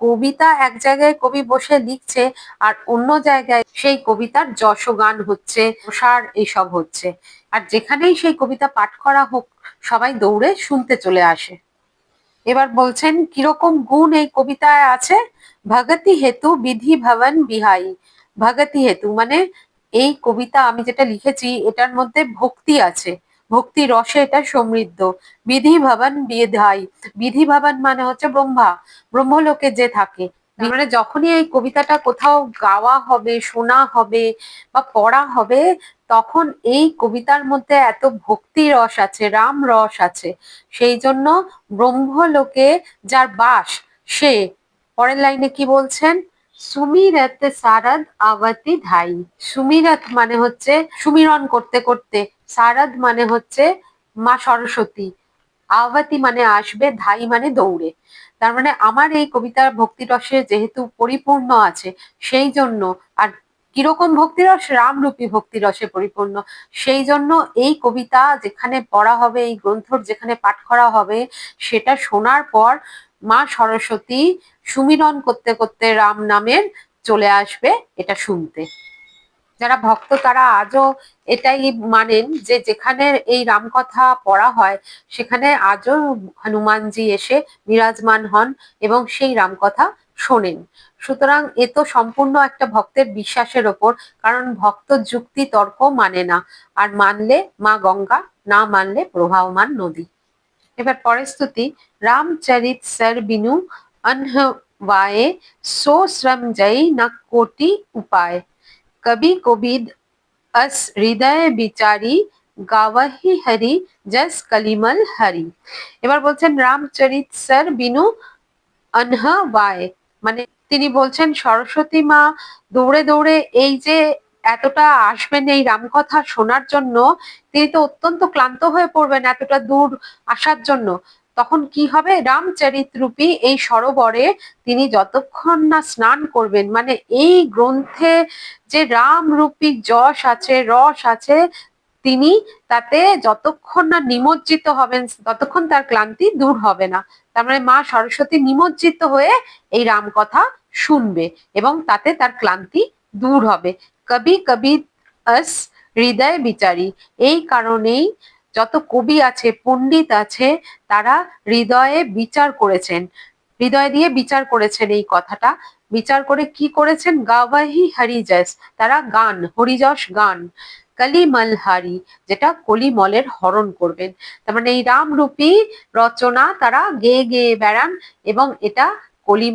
কবিতা এক জায়গায় কবি বসে লিখছে, আর অন্য জায়গায় সেই কবিতার যশগান হচ্ছে, প্রসার এইসব হচ্ছে। আর যেখানেই সেই কবিতা পাঠ করা হোক, সবাই দৌড়ে শুনতে চলে আসে। এবার বলছেন কিরকম গুণ এই কবিতায় আছে। ভগতি হেতু বিধি ভবন বিহাই। ভগতি হেতু মানে এই কবিতা আমি যেটা লিখেছি এটার মধ্যে ভক্তি আছে, ভক্তি রসে এটা সমৃদ্ধ। বিধি ভবন বিধাই, বিধি ভবন মানে হচ্ছে ব্রহ্মা, ব্রহ্মলোকে যে থাকে। মানে যখনই এই কবিতাটা কোথাও গাওয়া হবে, শোনা হবে বা পড়া হবে, তখন এই কবিতার মধ্যে এত ভক্তি রস আছে, রাম রস আছে, সেই জন্য ব্রহ্মলোকে যার বাস সে। পরের লাইনে কি বলছেন, সুমিরত সারদ আবতি ধাই। সুমিরত মানে হচ্ছে সুমিরন করতে করতে, সারদ মানে হচ্ছে মা সরস্বতী, আওয়াতি মানে আসবে, ধাই মানে দৌড়ে। তার মানে আমার এই কবিতার ভক্তিরসে যেহেতু পরিপূর্ণ আছে, সেই জন্য, আর কিরকম ভক্তিরস, রামরূপী ভক্তিরসে পরিপূর্ণ, সেই জন্য এই কবিতা যেখানে পড়া হবে, এই গ্রন্থর যেখানে পাঠ করা হবে, সেটা শোনার পর মা সরস্বতী সুমিরন করতে করতে রাম নামের চলে আসবে এটা শুনতে। যারা ভক্ত তারা আজও এটাই মানেন যে যেখানে এই রামকথা পড়া হয় সেখানে আজও হনুমানজি এসে বিরাজমান হন এবং সেই রামকথা শোনেন। সুতরাং এ তো সম্পূর্ণ একটা ভক্তের বিশ্বাসের ওপর, কারণ ভক্ত যুক্তি তর্ক মানে না, আর মানলে মা গঙ্গা, না মানলে প্রবাহমান নদী। এবার পরের স্তুতি। রামচরিত সর বিনু अनहवाए सो श्रम जय न कोटि उपाय कवि कोविद अस হৃদয় বিচারি গাওয়াহি হরি জস কলিমল হরি। এবার বলছেন রামচরিত সর বিনু অনহওয়ায়, মানে তিনি বলছেন সরস্বতী মা দৌড়ে দৌড়ে এই যে এতটা আসবেন এই রামকথা শোনার জন্য, তিনি তো অত্যন্ত ক্লান্ত হয়ে পড়বেন এতটা দূর আসার জন্য। তখন কি হবে, রামচরিত রূপী এই সরোবরে তিনি যতক্ষণ না স্নান করবেন, মানে এই গ্রন্থে যে রাম রূপী যশ আছে, রস আছে, তিনি তাতে যতক্ষণ না নিমজ্জিত হবেন ততক্ষণ তার ক্লান্তি দূর হবে না। তার মানে মা সরস্বতী নিমজ্জিত হয়ে এই রামকথা শুনবে এবং তাতে তার ক্লান্তি দূর হবে। কবি কবি আস হৃদয় বিচারি, এই কারণেই যত কবি আছে, পণ্ডিত আছে, তারা হৃদয়ে বিচার করেছেন, হৃদয় দিয়ে বিচার করেছেন এই কথাটা। বিচার করে কি করেছেন, গাওয়াহি হরিজস, তারা গান, হরিযশ গান, কলিমলহারি, যেটা কলিমলের হরণ করবেন। তার মানে এই রামরূপী রচনা তারা গেয়ে গেয়ে বেড়ান এবং এটা কলিমল